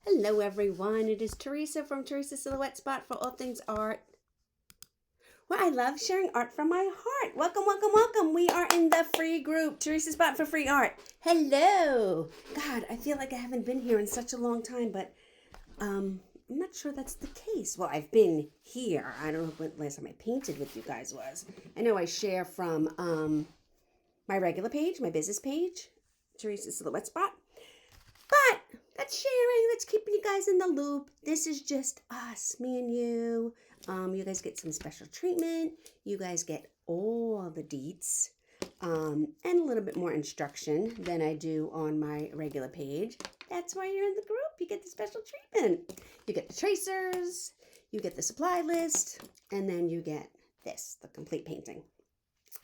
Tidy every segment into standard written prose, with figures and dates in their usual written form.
Hello everyone, it is Teresa from Teresa Silhouette Spot for all things art. Well, I love sharing art from my heart. Welcome, welcome, welcome. We are in the free group, Teresa Spot for free art. Hello. God, I feel like I haven't been here in such a long time, but I'm not sure that's the case. Well, I've been here. I don't know when last time I painted with you guys was. I know I share from my regular page, my business page, Teresa Silhouette Spot. But that's sharing, that's keeping you guys in the loop. This is just us, me and you. You guys get some special treatment. You guys get all the deets and a little bit more instruction than I do on my regular page. That's why you're in the group. You get the special treatment. You get the tracers, you get the supply list, and then you get this, the complete painting.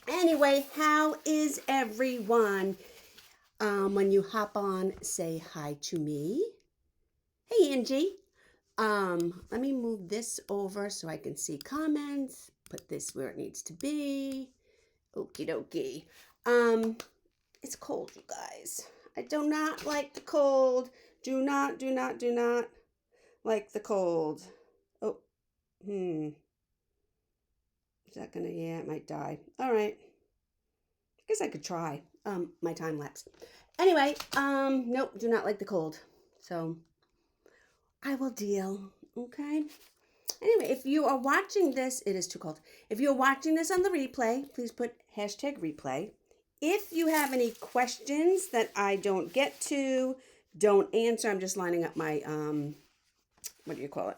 Anyway, how is everyone? When you hop on, say hi to me. Hey, Angie. Let me move this over so I can see comments. Put this where it needs to be. Okie dokie. It's cold, you guys. I do not like the cold. Do not like the cold. Oh, Is that gonna, yeah, it might die. All right. I guess I could try. My time lapse. Anyway, nope, do not like the cold. So I will deal. Okay. Anyway, if you are watching this, it is too cold. If you're watching this on the replay, please put hashtag replay. If you have any questions that I don't get to, don't answer. I'm just lining up my, what do you call it?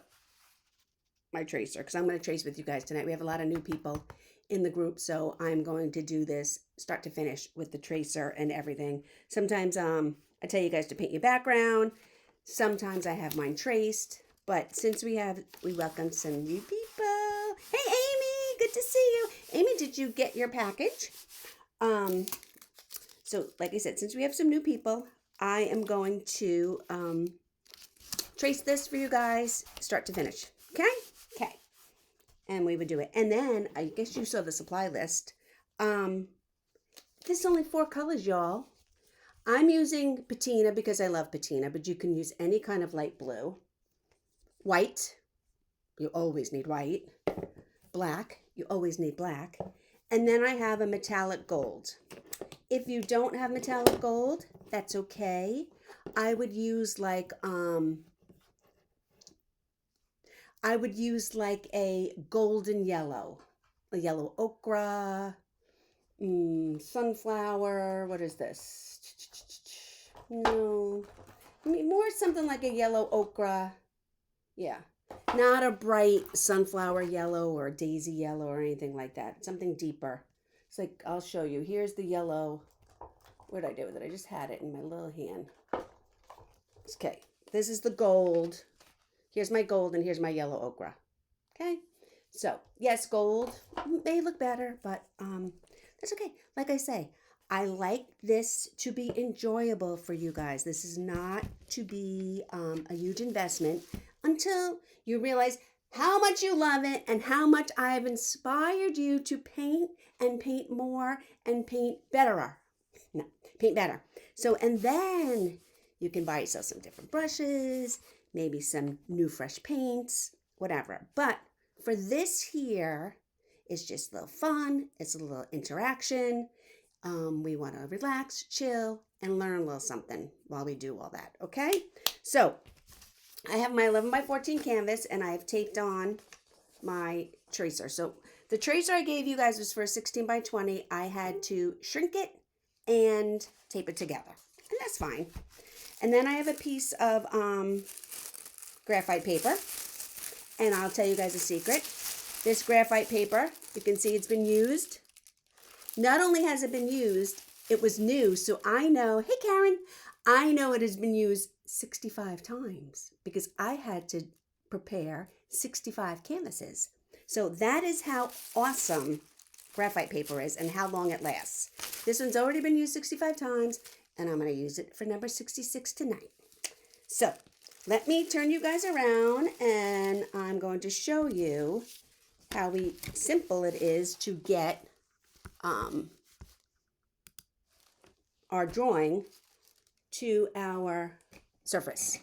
My tracer, because I'm going to trace with you guys tonight. We have a lot of new people in the group, so I'm going to do this start to finish with the tracer and everything. Sometimes I tell you guys to paint your background. Sometimes I have mine traced, but since we welcome some new people. Hey Amy, good to see you. Amy, did you get your package? So like I said, since we have some new people, I am going to trace this for you guys start to finish. Okay? Okay. And we would do it. And then, I guess you saw the supply list. There's only 4 colors, y'all. I'm using patina because I love patina, but you can use any kind of light blue. White, you always need white. Black, you always need black. And then I have a metallic gold. If you don't have metallic gold, that's okay. I would use like a golden yellow, a yellow ochre, sunflower. What is this? No, I mean more something like a yellow ochre. Yeah, not a bright sunflower yellow or daisy yellow or anything like that. Something deeper. It's like, I'll show you. Here's the yellow. What did I do with it? I just had it in my little hand. Okay, this is the gold. Here's my gold and here's my yellow ochre. Okay, so yes, gold may look better, but that's okay. Like I say, I like this to be enjoyable for you guys. This is not to be a huge investment until you realize how much you love it and how much I've inspired you to paint and paint more and paint better. No, paint better. So, and then you can buy yourself some different brushes, maybe some new fresh paints, whatever. But for this here, it's just a little fun. It's a little interaction. We want to relax, chill, and learn a little something while we do all that, okay? So I have my 11 by 14 canvas, and I've taped on my tracer. So the tracer I gave you guys was for 16 by 20. I had to shrink it and tape it together, and that's fine. And then I have a piece of graphite paper, and I'll tell you guys a secret. This graphite paper, you can see it's been used. Not only has it been used, it was new, so I know, hey Karen, I know it has been used 65 times because I had to prepare 65 canvases. So that is how awesome graphite paper is and how long it lasts. This one's already been used 65 times, and I'm going to use it for number 66 tonight. So let me turn you guys around, and I'm going to show you how simple it is to get our drawing to our surface.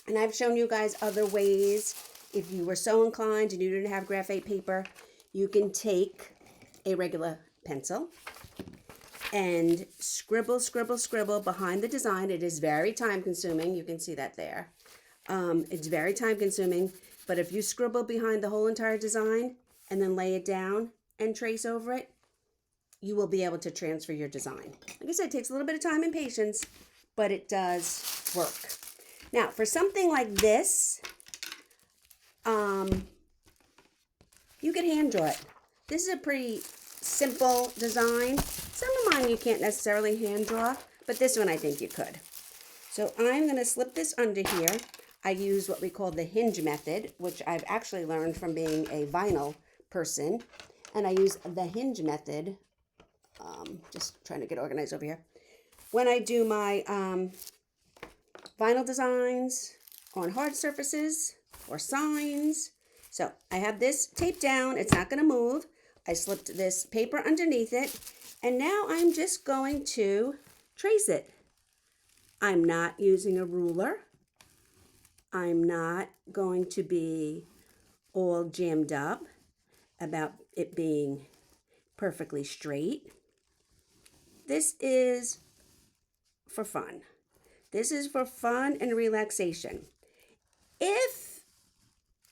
And I've shown you guys other ways. If you were so inclined and you didn't have graphite paper, you can take a regular pencil and scribble, scribble, scribble behind the design. It is very time consuming. You can see that there. It's very time consuming, but if you scribble behind the whole entire design and then lay it down and trace over it, you will be able to transfer your design. Like I said, it takes a little bit of time and patience, but it does work. Now, for something like this, you could hand draw it. This is a pretty simple design. Some of mine you can't necessarily hand draw, but this one I think you could. So I'm going to slip this under here. I use what we call the Hinge Method, which I've actually learned from being a vinyl person. And I use the Hinge Method, just trying to get organized over here, when I do my vinyl designs on hard surfaces or signs. So I have this taped down. It's not going to move. I slipped this paper underneath it. And now I'm just going to trace it. I'm not using a ruler. I'm not going to be all jammed up about it being perfectly straight. This is for fun. This is for fun and relaxation. If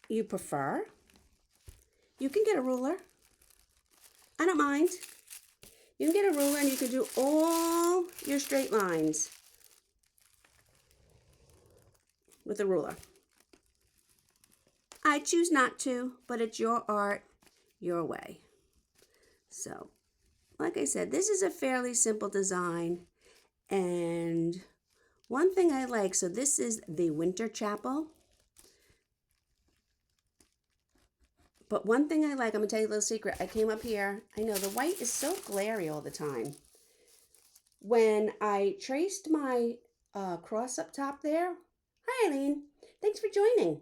you prefer, you can get a ruler. I don't mind. You can get a ruler and you can do all your straight lines with a ruler. I choose not to, but it's your art, your way. So, like I said, this is a fairly simple design. And one thing I like, so this is the Winter Chapel. But one thing I like, I'm going to tell you a little secret. I came up here. I know the white is so glary all the time. When I traced my cross up top there. Hi, Eileen. Thanks for joining.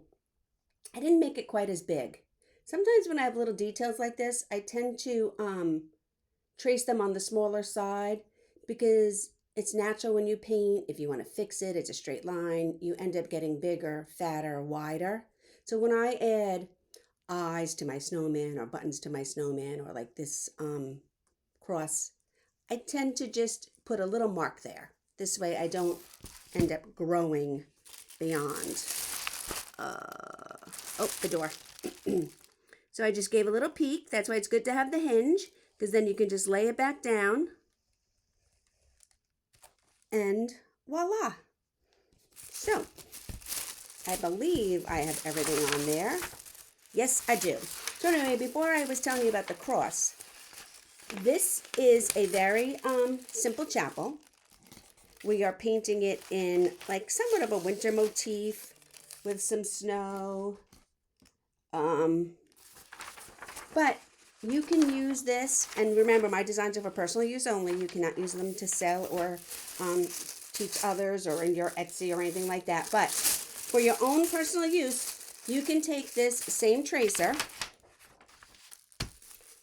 I didn't make it quite as big. Sometimes when I have little details like this, I tend to trace them on the smaller side because it's natural when you paint. If you want to fix it, it's a straight line. You end up getting bigger, fatter, wider. So when I add eyes to my snowman or buttons to my snowman or like this cross, I tend to just put a little mark there. This way I don't end up growing beyond. The door. So I just gave a little peek. That's why it's good to have the hinge, because then you can just lay it back down and voila. So I believe I have everything on there. Yes, I do. So anyway, before I was telling you about the cross, this is a very simple chapel. We are painting it in like somewhat of a winter motif with some snow. But you can use this, and remember, my designs are for personal use only. You cannot use them to sell or teach others or in your Etsy or anything like that. But for your own personal use, you can take this same tracer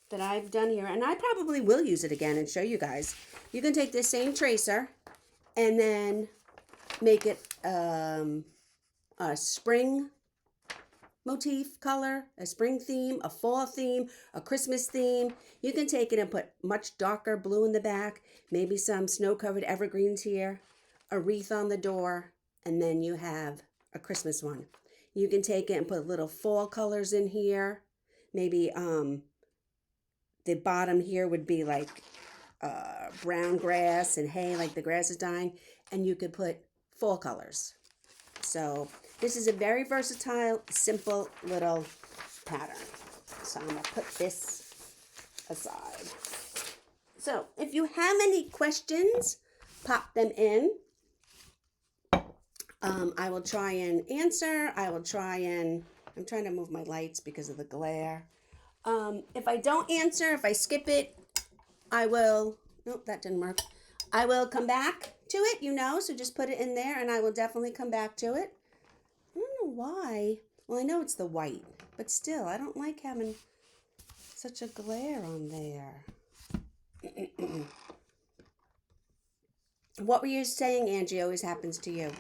that I've done here, and I probably will use it again and show you guys. You can take this same tracer and then make it a spring motif color, a spring theme, a fall theme, a Christmas theme. You can take it and put much darker blue in the back, maybe some snow-covered evergreens here, a wreath on the door, and then you have a Christmas one. You can take it and put little fall colors in here. Maybe the bottom here would be like brown grass and hay, like the grass is dying, and you could put fall colors. So this is a very versatile, simple little pattern. So I'm going to put this aside. So if you have any questions, pop them in. I will try and answer. I'm trying to move my lights because of the glare. If I don't answer, if I skip it, I will, nope, that didn't work. I will come back to it, so just put it in there and I will definitely come back to it. I don't know why. Well, I know it's the white, but still, I don't like having such a glare on there. What were you saying, Angie? Always happens to you.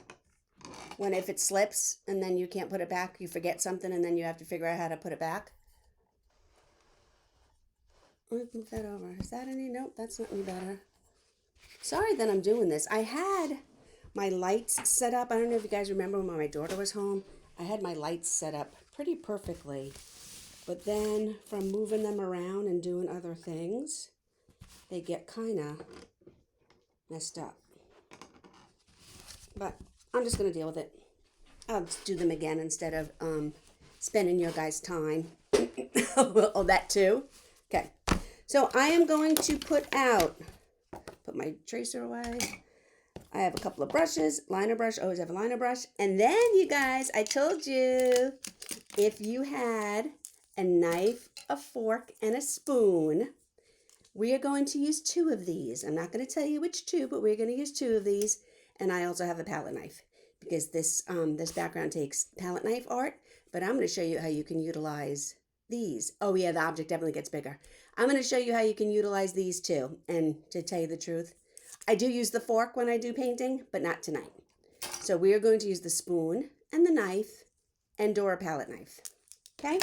when if it slips and then you can't put it back, you forget something and then you have to figure out how to put it back. Let's move that over. Is that any? Nope, that's not any better. Sorry that I'm doing this. I had my lights set up. I don't know if you guys remember when my daughter was home. I had my lights set up pretty perfectly. But then from moving them around and doing other things, they get kind of messed up. But I'm just going to deal with it. I'll just do them again instead of spending your guys' time. Oh, that too. Okay. So I am going to put my tracer away. I have a couple of brushes, liner brush, always have a liner brush. And then you guys, I told you, if you had a knife, a fork, and a spoon, we are going to use 2 of these. I'm not going to tell you which 2, but we're going to use 2 of these. And I also have a palette knife because this background takes palette knife art. But I'm going to show you how you can utilize these. Oh yeah, the object definitely gets bigger. I'm going to show you how you can utilize these too. And to tell you the truth, I do use the fork when I do painting, but not tonight. So we are going to use the spoon and the knife and/or a palette knife. Okay?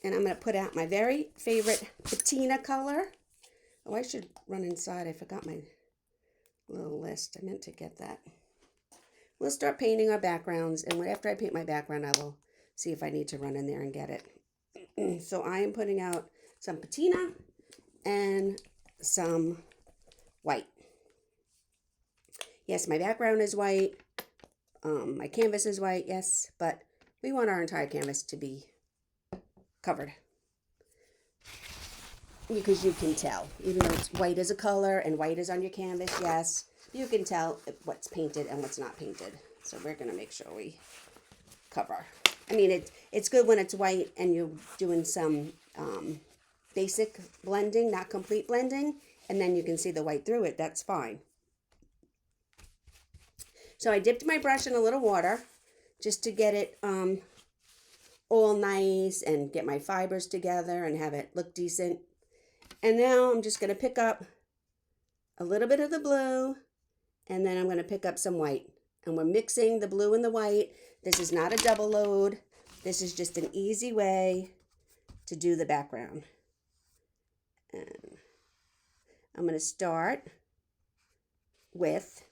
And I'm going to put out my very favorite patina color. Oh, I should run inside. I forgot my little list. I meant to get that. We'll start painting our backgrounds, and after I paint my background, I will see if I need to run in there and get it. So I am putting out some patina and some white. Yes, my background is white. My canvas is white, yes, but we want our entire canvas to be covered. Because you can tell, even though it's white as a color and white is on your canvas, yes, you can tell what's painted and what's not painted. So we're going to make sure we cover. I mean, it's good when it's white and you're doing some basic blending, not complete blending, and then you can see the white through it. That's fine. So I dipped my brush in a little water just to get it all nice and get my fibers together and have it look decent. And now I'm just going to pick up a little bit of the blue, and then I'm going to pick up some white. And we're mixing the blue and the white. This is not a double load. This is just an easy way to do the background. And I'm going to start with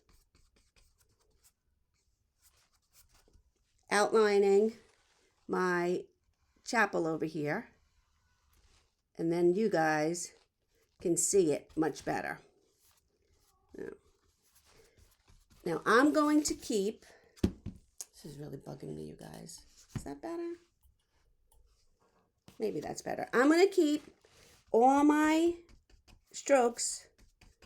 outlining my chapel over here. And then you guys can see it much better. Now I'm going to keep, this is really bugging me, you guys. Is that better? Maybe that's better. I'm going to keep all my strokes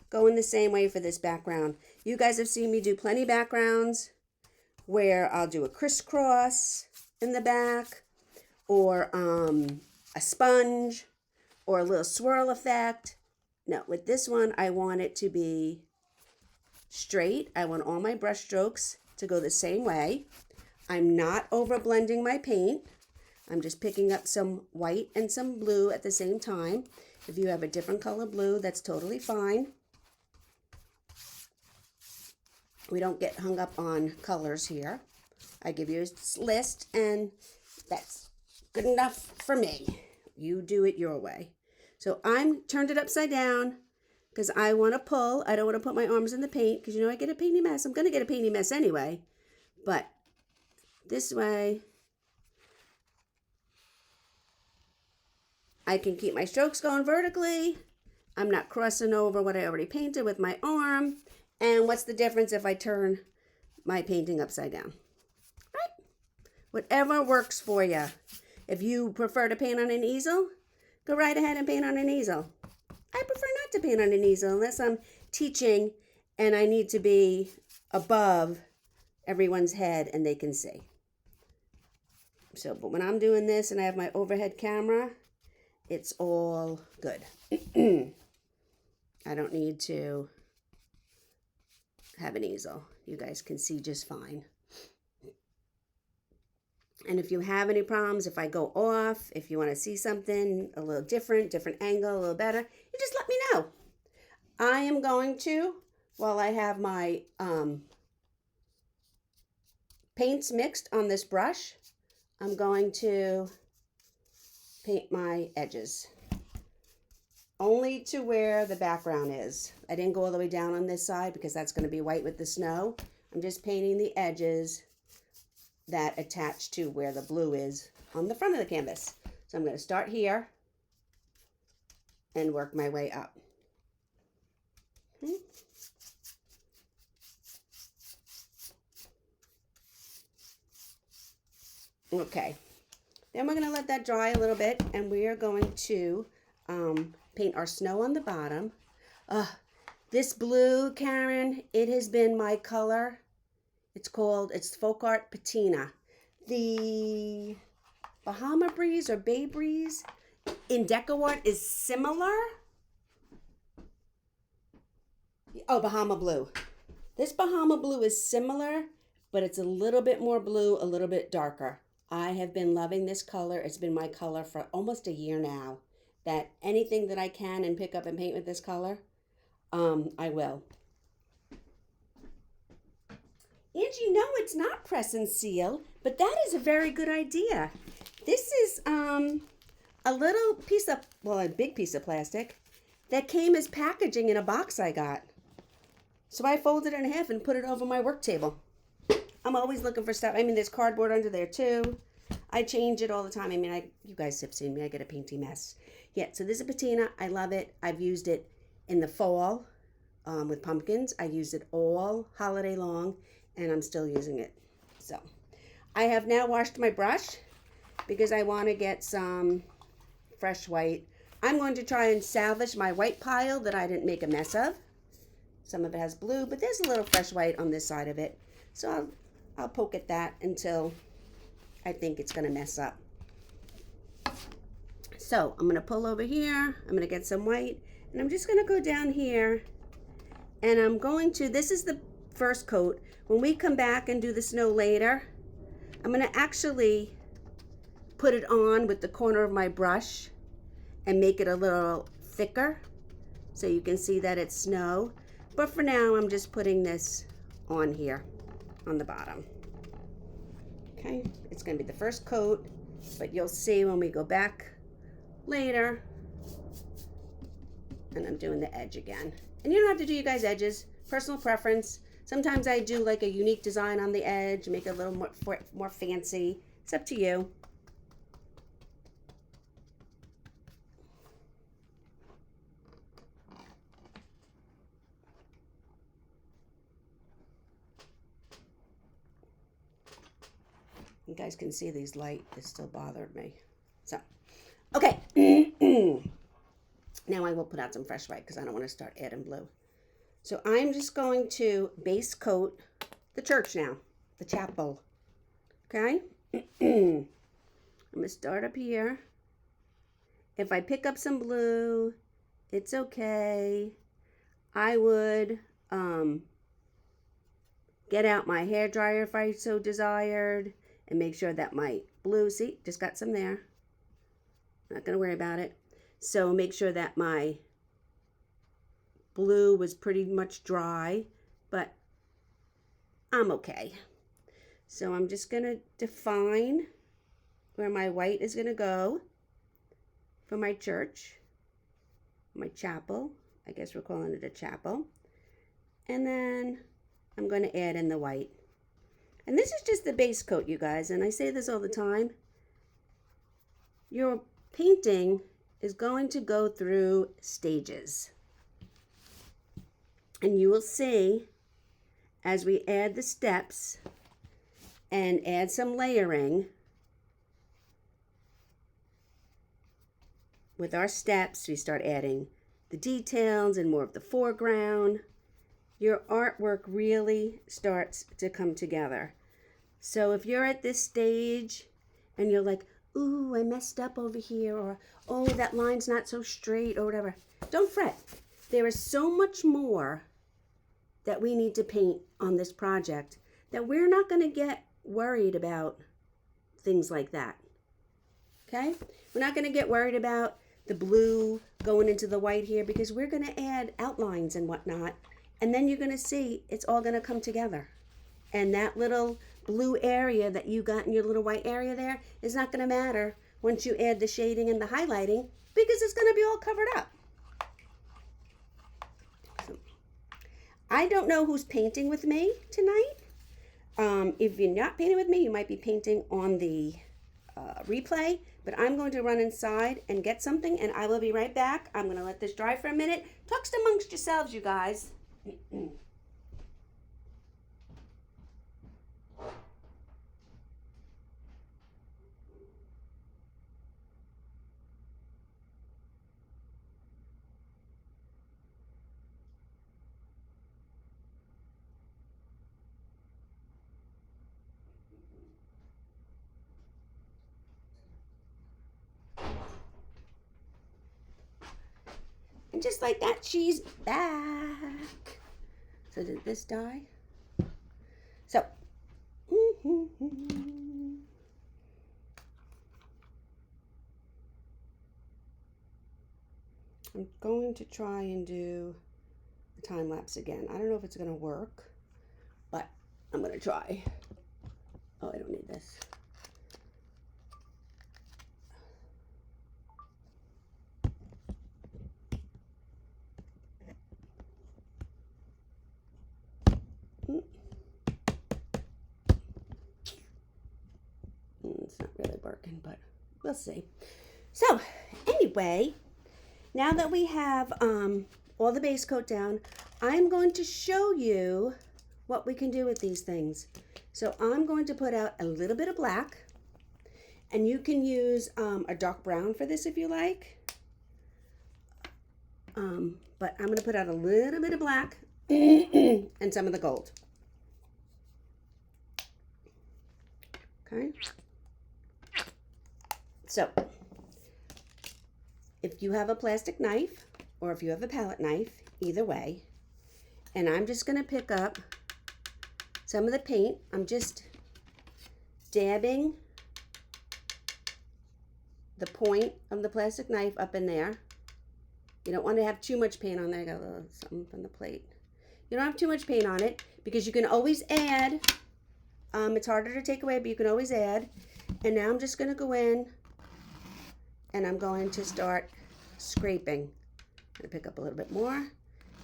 going the same way for this background. You guys have seen me do plenty backgrounds where I'll do a crisscross in the back, or a sponge, or a little swirl effect. No, with this one, I want it to be straight. I want all my brush strokes to go the same way. I'm not over blending my paint. I'm just picking up some white and some blue at the same time. If you have a different color blue, that's totally fine. We don't get hung up on colors here. I give you a list, and that's good enough for me. You do it your way. So I'm turned it upside down because I want to pull. I don't want to put my arms in the paint because, you know, I get a painty mess. I'm going to get a painty mess anyway. But this way, I can keep my strokes going vertically. I'm not crossing over what I already painted with my arm. And what's the difference if I turn my painting upside down? Right? Whatever works for you. If you prefer to paint on an easel, go right ahead and paint on an easel. I prefer not to paint on an easel unless I'm teaching and I need to be above everyone's head and they can see. So, but when I'm doing this and I have my overhead camera, it's all good. I don't need to have an easel. You guys can see just fine. And if you have any problems, if I go off, if you want to see something a little different angle, a little better, you just let me know. I am going to, while I have my paints mixed on this brush, I'm going to paint my edges. Only to where the background is. I didn't go all the way down on this side because that's going to be white with the snow. I'm just painting the edges that attach to where the blue is on the front of the canvas. So I'm going to start here and work my way up. Okay. Okay. Then we're going to let that dry a little bit, and we are going to paint our snow on the bottom. This blue, Karen, it has been my color. It's Folk Art Patina. The Bahama Breeze or Bay Breeze in Decor Art is similar. Oh, Bahama Blue. This Bahama Blue is similar, but it's a little bit more blue, a little bit darker. I have been loving this color. It's been my color for almost a year now. That anything that I can and pick up and paint with this color, I will. Angie, no, it's not press and seal, but that is a very good idea. This is a little piece of, well, a big piece of plastic that came as packaging in a box I got. So I folded it in half and put it over my work table. I'm always looking for stuff. I mean, there's cardboard under there too. I change it all the time. I mean, you guys have seen me. I get a painty mess. Yeah, so this is a patina. I love it. I've used it in the fall with pumpkins. I used it all holiday long, and I'm still using it. So I have now washed my brush because I want to get some fresh white. I'm going to try and salvage my white pile that I didn't make a mess of. Some of it has blue, but there's a little fresh white on this side of it. So I'll poke at that until I think it's going to mess up. So I'm going to pull over here. I'm going to get some white, and I'm just going to go down here, and I'm going to, this is the first coat. When we come back and do the snow later, I'm going to actually put it on with the corner of my brush and make it a little thicker so you can see that it's snow. But for now, I'm just putting this on here on the bottom. Okay, it's going to be the first coat, but you'll see when we go back later. And I'm doing the edge again. And you don't have to do you guys edges, personal preference. Sometimes I do like a unique design on the edge, make it a little more fancy. It's up to you. You guys can see these light, it still bothered me. So, okay. Now I will put out some fresh white because I don't want to start adding blue. So I'm just going to base coat the church now, the chapel. Okay? I'm going to start up here. If I pick up some blue, it's okay. I would get out my hairdryer if I so desired and make sure that my blue, see, just got some there. Not going to worry about it. So make sure that my blue was pretty much dry, but I'm okay. So I'm just going to define where my white is going to go for my church, my chapel. I guess we're calling it a chapel. And then I'm going to add in the white. And this is just the base coat, you guys, and I say this all the time. Your painting is going to go through stages. And you will see as we add the steps and add some layering with our steps, we start adding the details and more of the foreground. Your artwork really starts to come together. So if you're at this stage and you're like, ooh, I messed up over here, or oh, that line's not so straight, or whatever, don't fret. There is so much more that we need to paint on this project that we're not going to get worried about things like that. Okay? We're not going to get worried about the blue going into the white here because we're going to add outlines and whatnot. And then you're going to see it's all going to come together. And that little blue area that you got in your little white area there is not going to matter once you add the shading and the highlighting, because it's going to be all covered up. So, I don't know who's painting with me tonight. If you're not painting with me, you might be painting on the replay, but I'm going to run inside and get something, and I will be right back. I'm going to let this dry for a minute. Talk amongst yourselves, you guys. And just like that, she's back. So did this die? So, I'm going to try and do a time lapse again. I don't know if it's going to work, but I'm going to try. Oh, I don't need this. It's not really working, but we'll see. So anyway, now that we have all the base coat down, I'm going to show you what we can do with these things. So I'm going to put out a little bit of black, and you can use a dark brown for this if you like. But I'm going to put out a little bit of black and some of the gold. Okay. So, if you have a plastic knife or if you have a palette knife, either way, and I'm just going to pick up some of the paint. I'm just dabbing the point of the plastic knife up in there. You don't want to have too much paint on there. I got a little something from the plate. You don't have too much paint on it because you can always add. It's harder to take away, but you can always add. And now I'm just going to go in and I'm going to start scraping. I'm going to pick up a little bit more,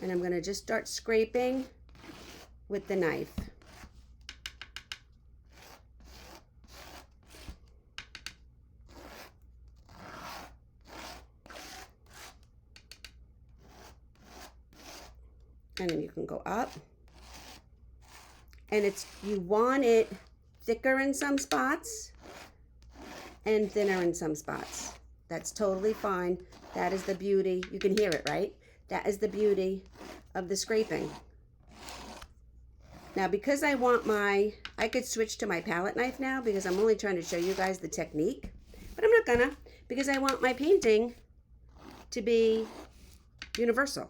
and I'm going to just start scraping with the knife. And then you can go up. And you want it thicker in some spots and thinner in some spots. That's totally fine. That is the beauty. You can hear it, right? That is the beauty of the scraping. Now, because I could switch to my palette knife now because I'm only trying to show you guys the technique, but I'm not gonna, because I want my painting to be universal.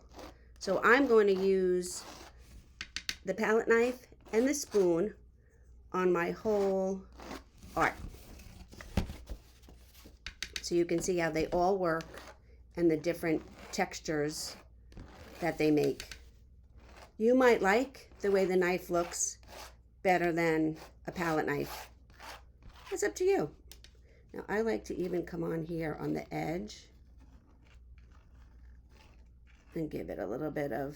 So I'm going to use the palette knife and the spoon on my whole art. So you can see how they all work and the different textures that they make. You might like the way the knife looks better than a palette knife. It's up to you. Now I like to even come on here on the edge and give it a little bit of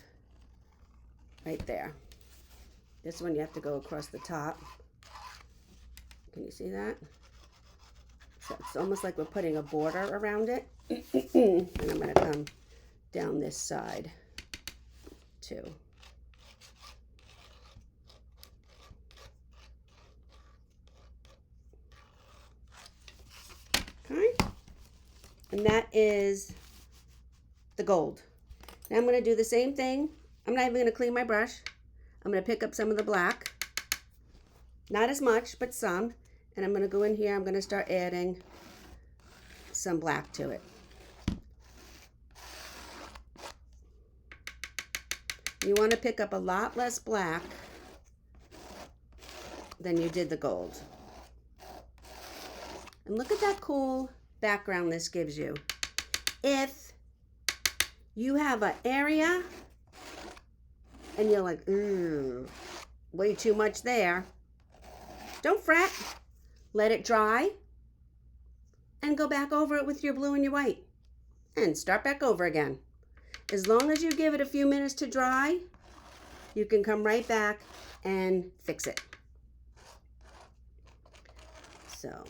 right there. This one you have to go across the top. Can you see that? So it's almost like we're putting a border around it. And I'm going to come down this side too. Okay. And that is the gold. Now I'm going to do the same thing. I'm not even going to clean my brush. I'm going to pick up some of the black. Not as much, but some. And I'm going to go in here. I'm going to start adding some black to it. You want to pick up a lot less black than you did the gold. And look at that cool background this gives you. If you have an area and you're like, ooh, way too much there, Don't fret. Let it dry and go back over it with your blue and your white and start back over again. As long as you give it a few minutes to dry, you can come right back and fix it. So,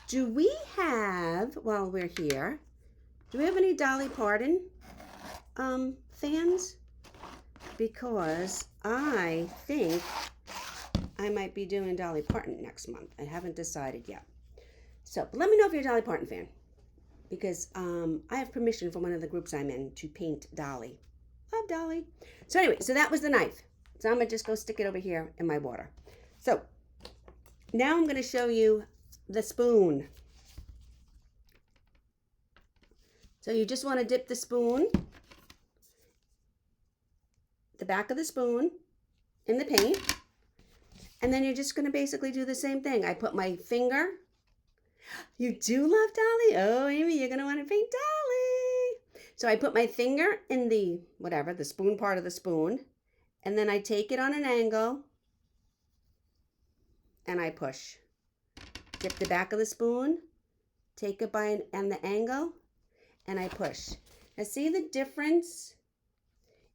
do we have, while we're here, do we have any Dolly Parton fans? Because I think I might be doing Dolly Parton next month. I haven't decided yet. So, but let me know if you're a Dolly Parton fan. Because I have permission from one of the groups I'm in to paint Dolly. Love Dolly. So anyway, so that was the knife. So I'm going to just go stick it over here in my water. So now I'm going to show you the spoon. So you just want to dip the spoon, the back of the spoon, in the paint. And then you're just going to basically do the same thing. I put my finger. You do love Dolly? Oh, Amy, you're going to want to paint Dolly. So I put my finger in the, whatever, the spoon part of the spoon. And then I take it on an angle. And I push. Dip the back of the spoon. Take it by an the angle. And I push. Now see the difference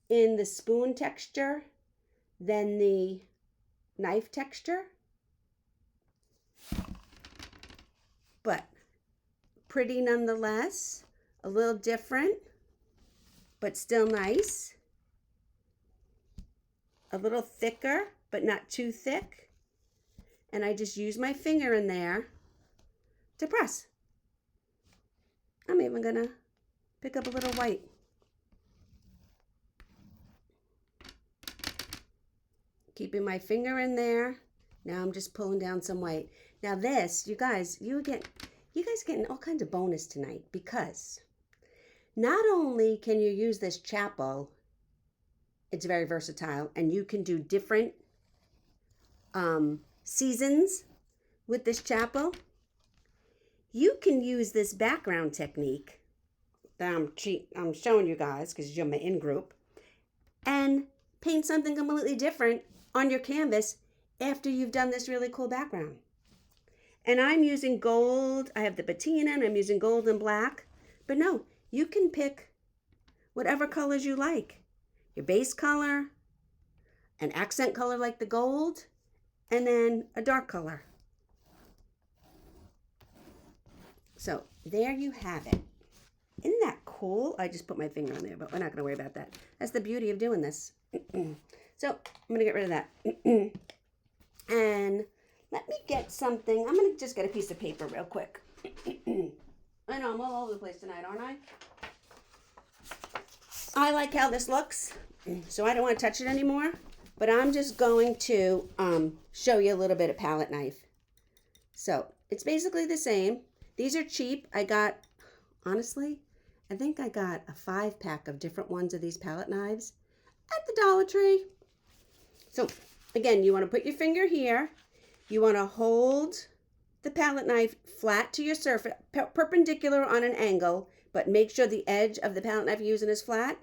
in the spoon texture than the knife texture? But pretty nonetheless, a little different, but still nice. A little thicker, but not too thick. And I just use my finger in there to press. I'm even gonna pick up a little white. Keeping my finger in there. Now I'm just pulling down some white. Now this, you guys getting all kinds of bonus tonight, because not only can you use this chapel, it's very versatile, and you can do different seasons with this chapel. You can use this background technique that I'm showing you guys because you're my in group, and paint something completely different on your canvas after you've done this really cool background. And I'm using gold. I have the patina and I'm using gold and black. But no, you can pick whatever colors you like. Your base color, an accent color like the gold, and then a dark color. So there you have it. Isn't that cool? I just put my finger on there, but we're not going to worry about that. That's the beauty of doing this. So I'm going to get rid of that. And let me get something. I'm going to just get a piece of paper real quick. I know I'm all over the place tonight, aren't I? I like how this looks, so I don't want to touch it anymore. But I'm just going to show you a little bit of palette knife. So it's basically the same. These are cheap. I got, honestly, I think I got a 5-pack of different ones of these palette knives at the Dollar Tree. So again, you want to put your finger here. You want to hold the palette knife flat to your surface, perpendicular on an angle, but make sure the edge of the palette knife you're using is flat,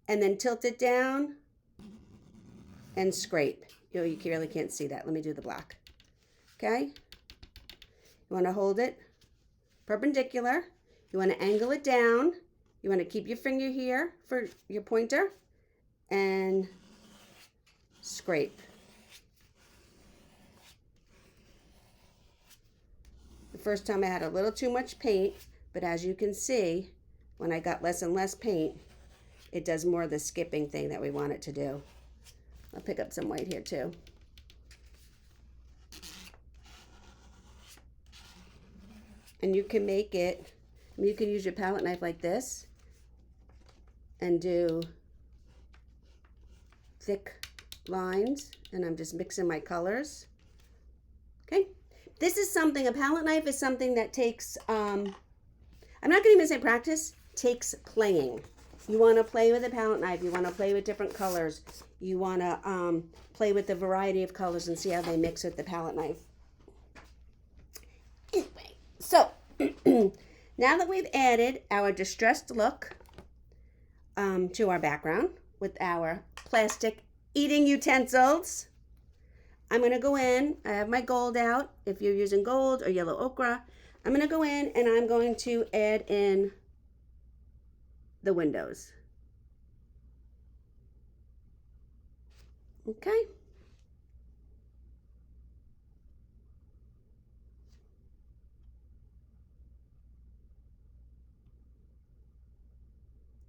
and then tilt it down and scrape. You really can't see that. Let me do the black. Okay? You want to hold it perpendicular. You want to angle it down. You want to keep your finger here for your pointer and scrape. The first time I had a little too much paint, but as you can see, when I got less and less paint, it does more of the skipping thing that we want it to do. I'll pick up some white here too. And you can make it, you can use your palette knife like this and do thick lines, and I'm just mixing my colors. Okay, this is something, a palette knife is something that takes, I'm not going to even say practice, takes playing. You want to play with a palette knife, you want to play with different colors, you want to play with the variety of colors and see how they mix with the palette knife. Anyway, so now that we've added our distressed look to our background with our plastic eating utensils, I'm going to go in. I have my gold out. If you're using gold or yellow ochre, I'm going to go in and I'm going to add in the windows. Okay.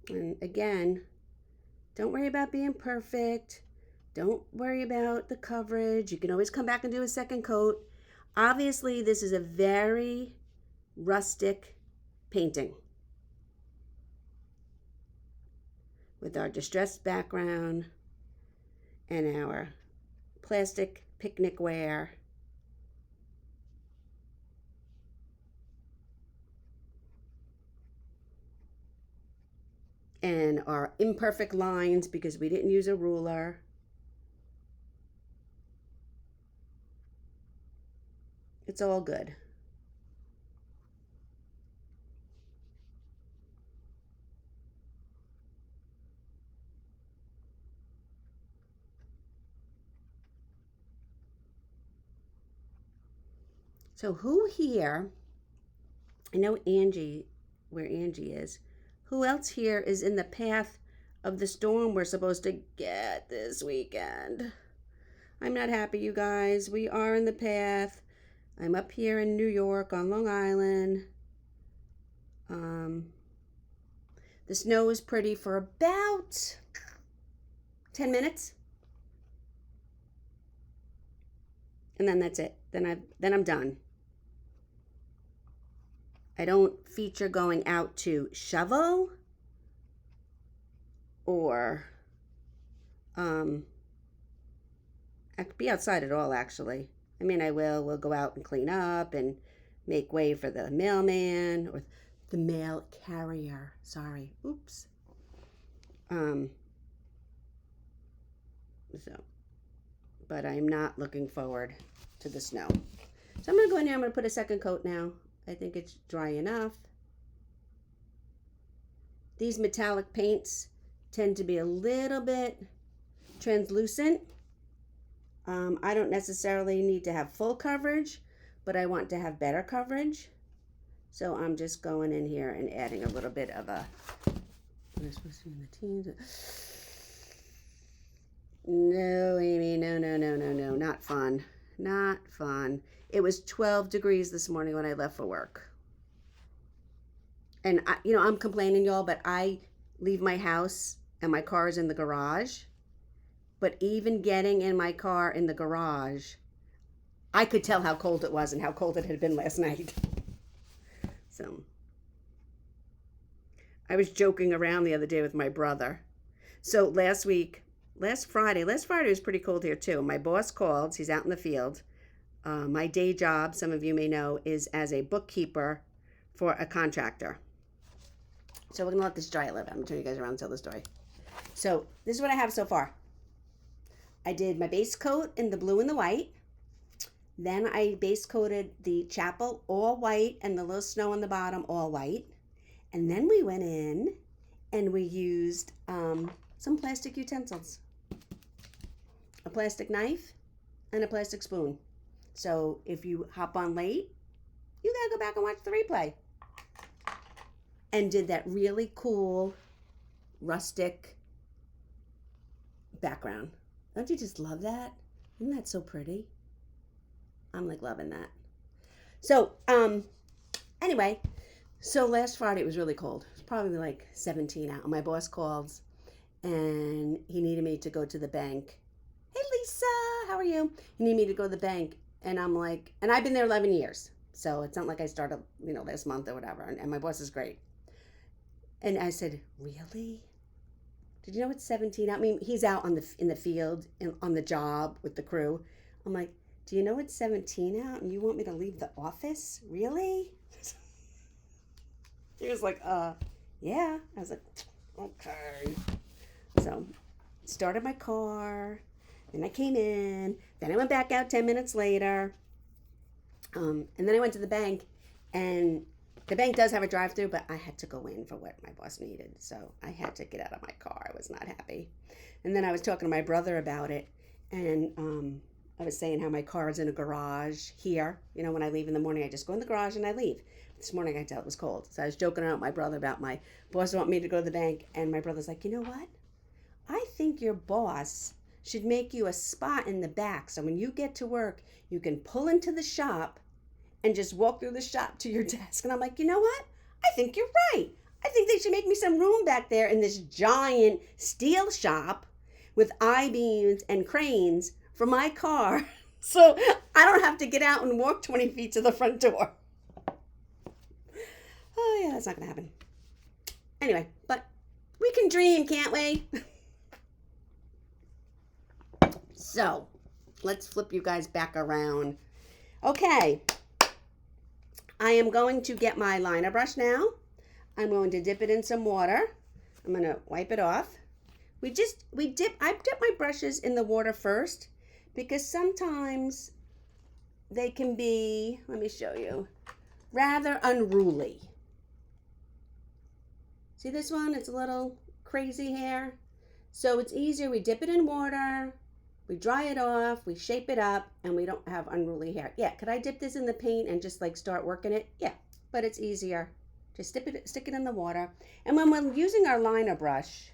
And again, don't worry about being perfect. Don't worry about the coverage. You can always come back and do a second coat. Obviously, this is a very rustic painting with our distressed background and our plastic picnic ware. And our imperfect lines because we didn't use a ruler. It's all good. So who here, I know Angie, where Angie is, who else here is in the path of the storm we're supposed to get this weekend? I'm not happy, you guys. We are in the path. I'm up here in New York on Long Island. The snow is pretty for about 10 minutes. And then that's it. Then I'm done. I don't feature going out to shovel or I could be outside at all, actually. I mean, we'll go out and clean up and make way for the mailman or the mail carrier. Sorry. Oops. But I'm not looking forward to the snow. So I'm going to go in there. I'm going to put a second coat now. I think it's dry enough. These metallic paints tend to be a little bit translucent. I don't necessarily need to have full coverage, but I want to have better coverage. So I'm just going in here and adding a little bit of a... Am I supposed to be in the teens? No, Amy, no, not fun. Not fun. It was 12 degrees this morning when I left for work. And, I'm complaining, y'all, but I leave my house and my car is in the garage. But even getting in my car in the garage, I could tell how cold it was and how cold it had been last night. So, I was joking around the other day with my brother. So last Friday was pretty cold here too. My boss called. He's out in the field. My day job, some of you may know, is as a bookkeeper for a contractor. So we're going to let this dry a little bit. I'm going to turn you guys around and tell the story. So this is what I have so far. I did my base coat in the blue and the white. Then I base coated the chapel all white and the little snow on the bottom all white. And then we went in and we used some plastic utensils. A plastic knife and a plastic spoon. So if you hop on late, you gotta go back and watch the replay. And did that really cool rustic background. Don't you just love that? Isn't that so pretty? I'm like loving that. So, anyway, so last Friday it was really cold. It was probably like 17 out. My boss called and he needed me to go to the bank. Hey, Lisa, how are you? He needed me to go to the bank. And I'm like, and I've been there 11 years. So it's not like I started, last month or whatever. And my boss is great. And I said, really? Did you know it's 17 out? I mean, he's out in the field and on the job with the crew. I'm like, do you know it's 17 out and you want me to leave the office? Really? He was like, yeah. I was like, okay. So, started my car. Then I came in. Then I went back out 10 minutes later. And then I went to the bank. And the bank does have a drive-thru, but I had to go in for what my boss needed. So I had to get out of my car. I was not happy. And then I was talking to my brother about it. And I was saying how my car is in a garage here. You know, when I leave in the morning, I just go in the garage and I leave. This morning I could tell it was cold. So I was joking around with my brother about my boss want me to go to the bank. And my brother's like, you know what? I think your boss should make you a spot in the back. So when you get to work, you can pull into the shop and just walk through the shop to your desk. And I'm like, you know what? I think you're right. I think they should make me some room back there in this giant steel shop with I-beams and cranes for my car. So I don't have to get out and walk 20 feet to the front door. Oh yeah, that's not going to happen. Anyway, but we can dream, can't we? So let's flip you guys back around. Okay. I am going to get my liner brush now. I'm going to dip it in some water. I'm going to wipe it off. I dip my brushes in the water first because sometimes they can be, let me show you, rather unruly. See this one? It's a little crazy here. So it's easier. We dip it in water, we dry it off, we shape it up, and we don't have unruly hair. Yeah, could I dip this in the paint and just like start working it? Yeah, but it's easier. Just stick it in the water. And when we're using our liner brush,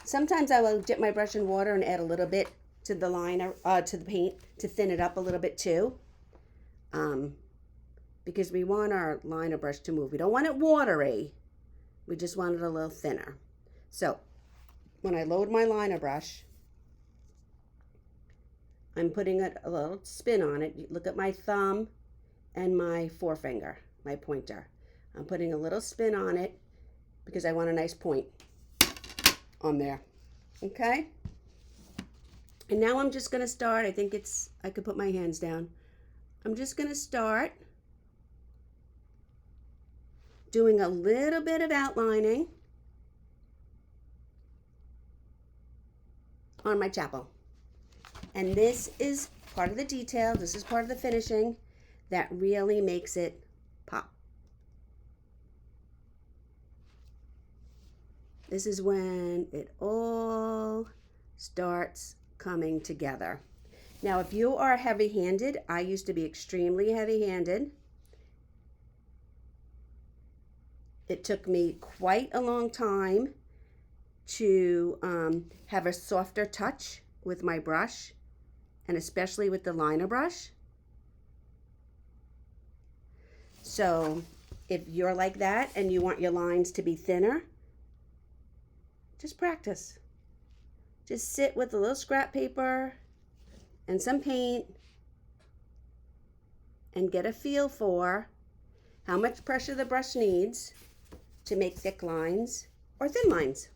sometimes I will dip my brush in water and add a little bit to the liner, to the paint to thin it up a little bit too. Because we want our liner brush to move. We don't want it watery. We just want it a little thinner. So when I load my liner brush, I'm putting a little spin on it. Look at my thumb and my forefinger, my pointer. I'm putting a little spin on it because I want a nice point on there. Okay? And now I'm just going to start. I could put my hands down. I'm just going to start doing a little bit of outlining on my chapel. And this is part of the detail. This is part of the finishing that really makes it pop. This is when it all starts coming together. Now, if you are heavy-handed, I used to be extremely heavy-handed. It took me quite a long time to have a softer touch with my brush, and especially with the liner brush. So if you're like that and you want your lines to be thinner, just practice. Just sit with a little scrap paper and some paint and get a feel for how much pressure the brush needs to make thick lines or thin lines.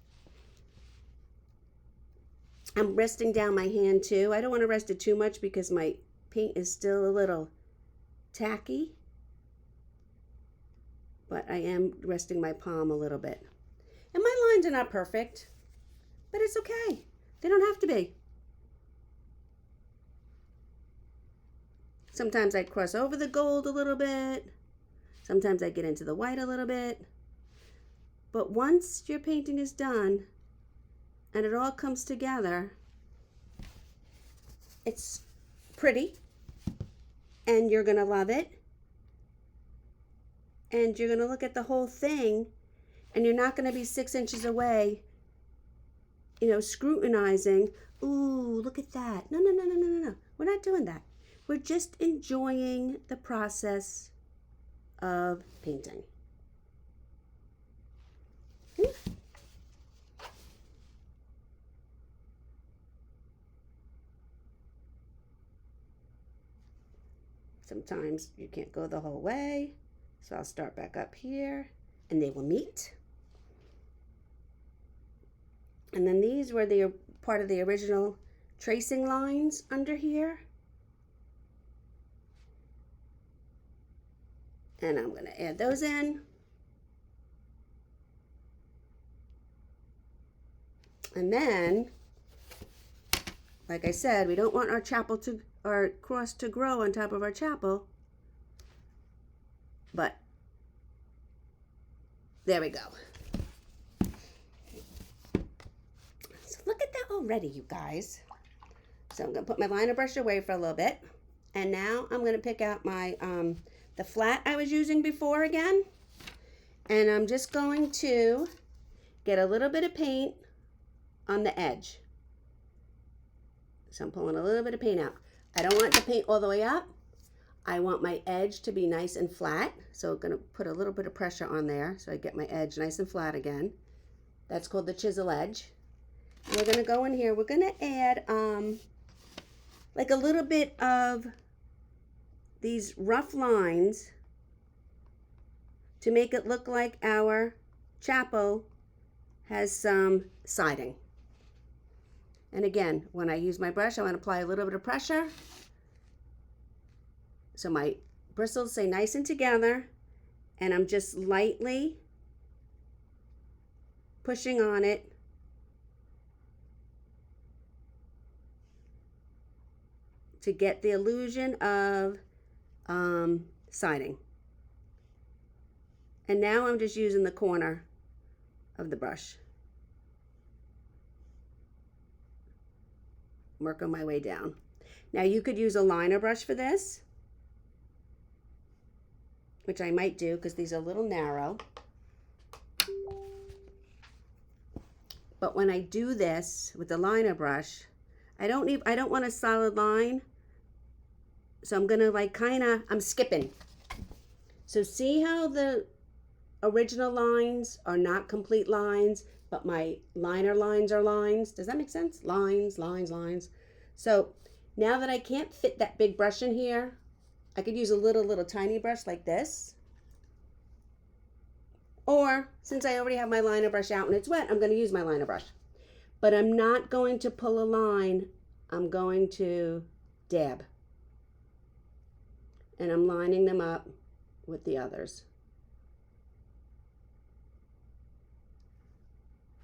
I'm resting down my hand too. I don't want to rest it too much because my paint is still a little tacky, but I am resting my palm a little bit. And my lines are not perfect, but it's okay. They don't have to be. Sometimes I cross over the gold a little bit. Sometimes I get into the white a little bit. But once your painting is done and it all comes together, it's pretty and you're gonna love it. And you're gonna look at the whole thing and you're not gonna be 6 inches away, you know, scrutinizing, ooh, look at that. No. We're not doing that. We're just enjoying the process of painting. Sometimes you can't go the whole way, so I'll start back up here and they will meet. And then these were the part of the original tracing lines under here. And I'm going to add those in. And then, like I said, we don't want our cross to grow on top of our chapel. But there we go. So look at that already, you guys. So I'm going to put my liner brush away for a little bit. And now I'm going to pick out my, the flat I was using before again. And I'm just going to get a little bit of paint on the edge. So I'm pulling a little bit of paint out. I don't want the paint all the way up. I want my edge to be nice and flat. So I'm going to put a little bit of pressure on there so I get my edge nice and flat again. That's called the chisel edge. And we're going to go in here. We're going to add like a little bit of these rough lines to make it look like our chapel has some siding. And again, when I use my brush, I want to apply a little bit of pressure so my bristles stay nice and together, and I'm just lightly pushing on it to get the illusion of siding. And now I'm just using the corner of the brush. Working my way down. Now you could use a liner brush for this, which I might do because these are a little narrow. But when I do this with the liner brush, I don't want a solid line. So I'm gonna I'm skipping. So see how the original lines are not complete lines, but my liner lines are lines? Does that make sense? Lines, lines, lines. So now that I can't fit that big brush in here, I could use a little tiny brush like this. Or since I already have my liner brush out and it's wet, I'm going to use my liner brush. But I'm not going to pull a line. I'm going to dab. And I'm lining them up with the others.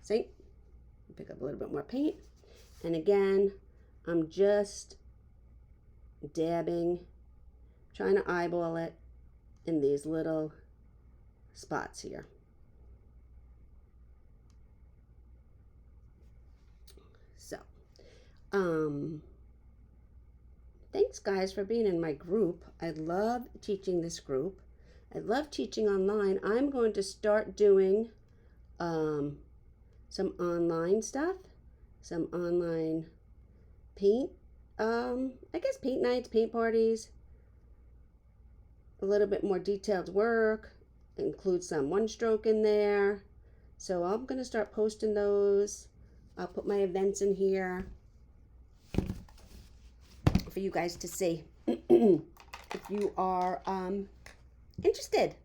See? Pick up a little bit more paint. And again, I'm just dabbing, trying to eyeball it in these little spots here. So, thanks guys for being in my group. I love teaching this group. I love teaching online. I'm going to start doing some online stuff, some online paint, I guess paint nights, paint parties, a little bit more detailed work, include some one stroke in there. So I'm going to start posting those. I'll put my events in here for you guys to see if you are interested.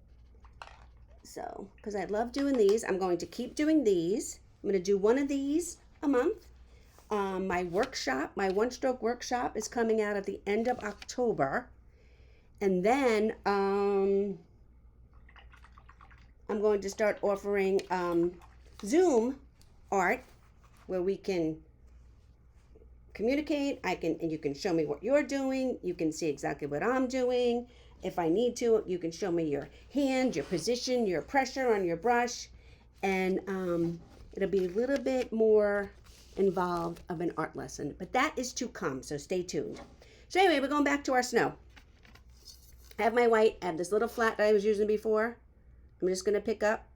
So, because I love doing these, I'm going to keep doing these. I'm going to do one of these a month. My workshop, my one-stroke workshop is coming out at the end of October. And then I'm going to start offering Zoom art where we can communicate. And you can show me what you're doing. You can see exactly what I'm doing. If I need to, you can show me your hand, your position, your pressure on your brush. And it'll be a little bit more involved of an art lesson. But that is to come, so stay tuned. So anyway, we're going back to our snow. I have my white. I have this little flat that I was using before. I'm just going to pick up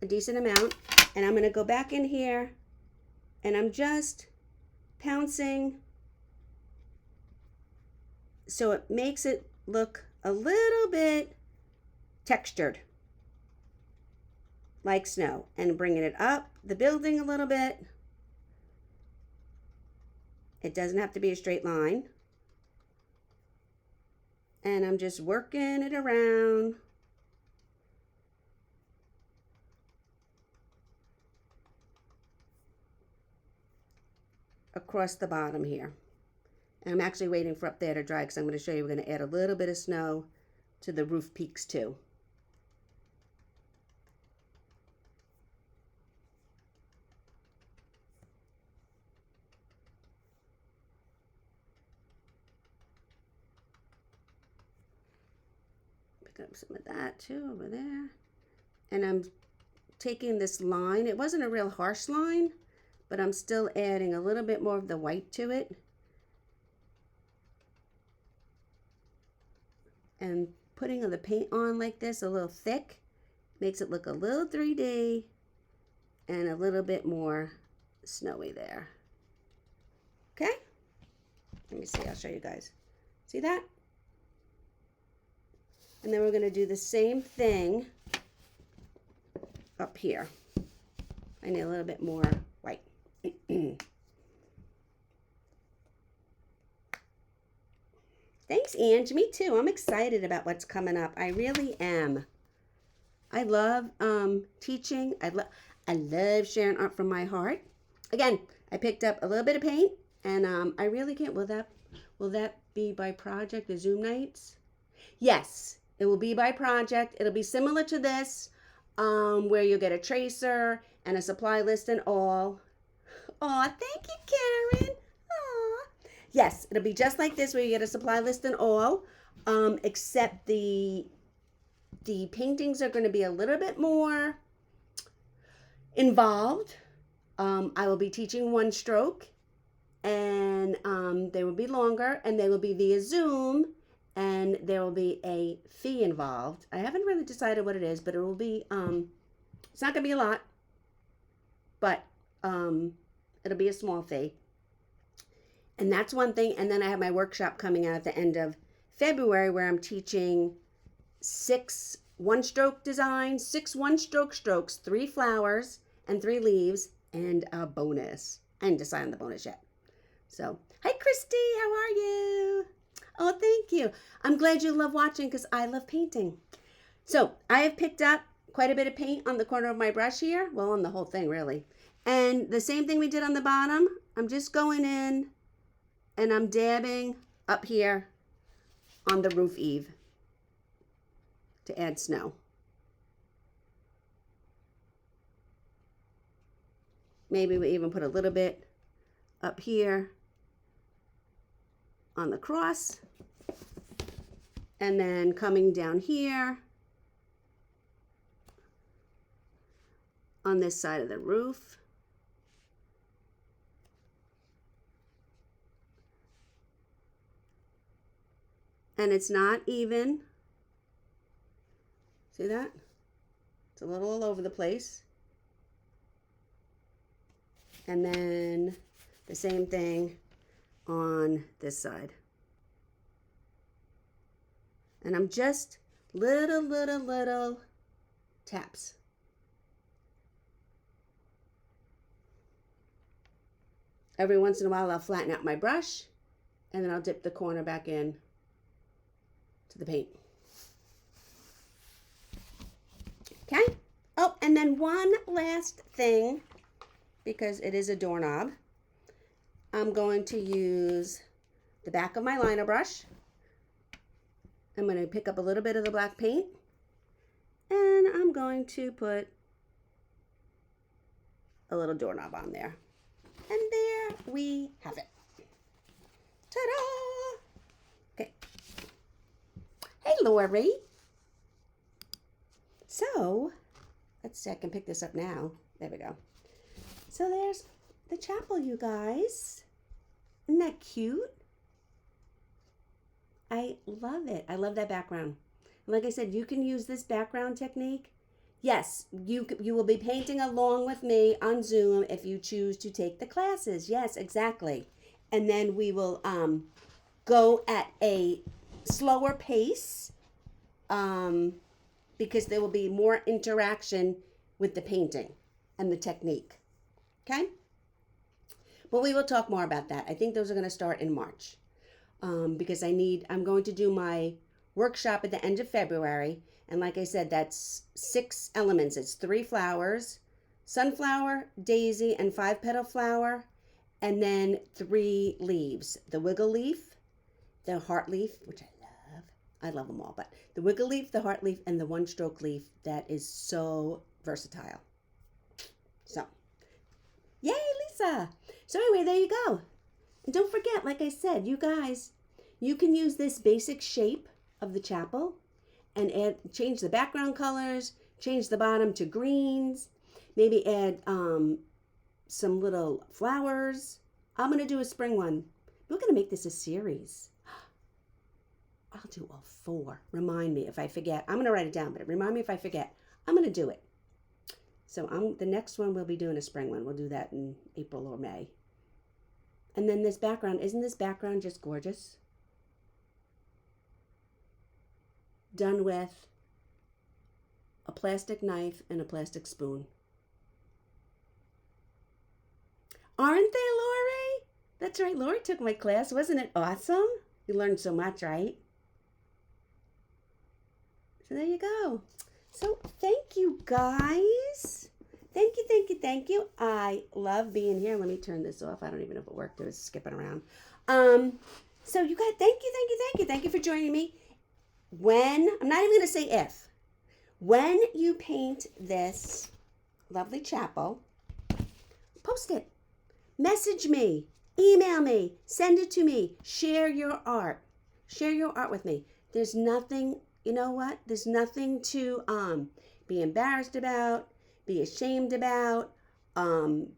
a decent amount. And I'm going to go back in here. And I'm just pouncing so it makes it look a little bit textured like snow, and bringing it up the building a little bit. It doesn't have to be a straight line. And I'm just working it around. Across the bottom here. And I'm actually waiting for up there to dry because I'm going to show you we're going to add a little bit of snow to the roof peaks too. Pick up some of that too over there. And I'm taking this line. It wasn't a real harsh line, but I'm still adding a little bit more of the white to it. And putting the paint on like this, a little thick, makes it look a little 3D and a little bit more snowy there. Okay? Let me see, I'll show you guys. See that? And then we're going to do the same thing up here. I need a little bit more white. Thanks, Ange. Me too. I'm excited about what's coming up. I really am. I love teaching. I love sharing art from my heart. Again, I picked up a little bit of paint, and I really can't. Will that be by project, the Zoom nights? Yes, it will be by project. It'll be similar to this, where you'll get a tracer and a supply list and all. Aw, thank you, Karen. Aw. Yes, it'll be just like this, where you get a supply list and all, except the paintings are going to be a little bit more involved. I will be teaching one stroke, and they will be longer, and they will be via Zoom, and there will be a fee involved. I haven't really decided what it is, but it will be, it's not going to be a lot, but it'll be a small fee. And that's one thing. And then I have my workshop coming out at the end of February, where I'm teaching 6 one-stroke designs, 6 one-stroke strokes, 3 flowers and 3 leaves, and a bonus. I didn't decide on the bonus yet. So, hi, Christy. How are you? Oh, thank you. I'm glad you love watching, because I love painting. So, I have picked up quite a bit of paint on the corner of my brush here. Well, on the whole thing, really. And the same thing we did on the bottom. I'm just going in and I'm dabbing up here on the roof eave to add snow. Maybe we even put a little bit up here on the cross, and then coming down here on this side of the roof. And it's not even. See that? It's a little all over the place. And then the same thing on this side. And I'm just little taps. Every once in a while I'll flatten out my brush, and then I'll dip the corner back in to the paint. Okay? Oh, and then one last thing, because it is a doorknob. I'm going to use the back of my liner brush. I'm going to pick up a little bit of the black paint, and I'm going to put a little doorknob on there. And there we have it. Ta-da! Okay. Hey, Lori. So, let's see, I can pick this up now. There we go. So there's the chapel, you guys. Isn't that cute? I love it. I love that background. Like I said, you can use this background technique. Yes, you will be painting along with me on Zoom if you choose to take the classes. Yes, exactly. And then we will go at a slower pace, because there will be more interaction with the painting and the technique. Okay? But we will talk more about that. I think those are going to start in March, because I'm going to do my workshop at the end of February. And like I said, that's 6 elements. It's 3 flowers, sunflower, daisy, and 5-petal flower, and then 3 leaves. The wiggle leaf, the heart leaf, which I love them all, but the wiggle leaf, the heart leaf, and the one-stroke leaf, that is so versatile. So, yay, Lisa! So anyway, there you go. And don't forget, like I said, you guys, you can use this basic shape of the chapel and change the background colors, change the bottom to greens, maybe add some little flowers. I'm going to do a spring one. We're going to make this a series. I'll do all 4. Remind me if I forget. I'm going to write it down, but remind me if I forget. I'm going to do it. So the next one we'll be doing a spring one. We'll do that in April or May. And then this background, isn't this background just gorgeous? Done with a plastic knife and a plastic spoon. Aren't they, Lori? That's right, Lori took my class. Wasn't it awesome? You learned so much, right? So there you go. So thank you, guys. Thank you, thank you, thank you. I love being here. Let me turn this off. I don't even know if it worked. It was skipping around. So you guys, thank you, thank you, thank you. Thank you for joining me. When, I'm not even going to say if, when you paint this lovely chapel, post it. Message me. Email me. Send it to me. Share your art. Share your art with me. There's nothing, you know what? There's nothing to be embarrassed about, be ashamed about,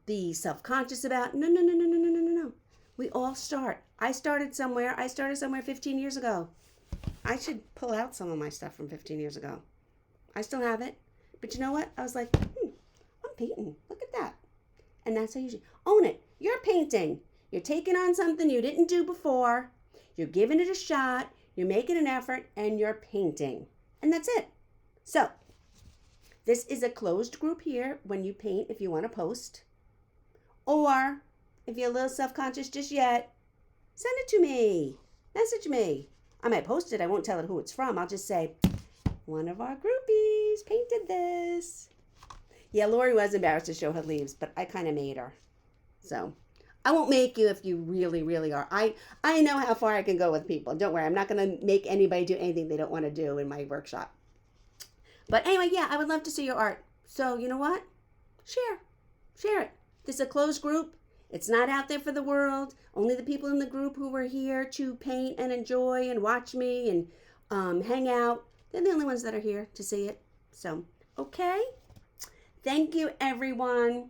be self-conscious about. No, no, no, no, no, no, no, no, no. We all start. I started somewhere 15 years ago. I should pull out some of my stuff from 15 years ago. I still have it. But you know what? I was like, I'm painting. Look at that. And that's how you should own it. You're painting. You're taking on something you didn't do before. You're giving it a shot. You're making an effort and you're painting. And that's it. So this is a closed group here when you paint if you want to post. Or if you're a little self-conscious just yet, send it to me. Message me. I might post it. I won't tell it who it's from. I'll just say, one of our groupies painted this. Yeah, Lori was embarrassed to show her leaves, but I kind of made her. So I won't make you if you really, really are. I know how far I can go with people. Don't worry. I'm not going to make anybody do anything they don't want to do in my workshop. But anyway, yeah, I would love to see your art. So you know what? Share it. This is a closed group. It's not out there for the world. Only the people in the group who were here to paint and enjoy and watch me and hang out. They're the only ones that are here to see it. So, okay. Thank you, everyone.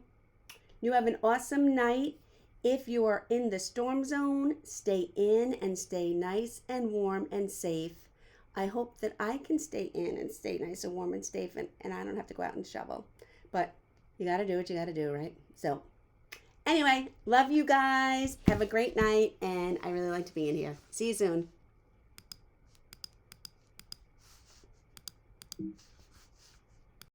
You have an awesome night. If you are in the storm zone, stay in and stay nice and warm and safe. I hope that I can stay in and stay nice and warm and safe and I don't have to go out and shovel. But you got to do what you got to do, right? So anyway, love you guys. Have a great night. And I really liked being here. See you soon.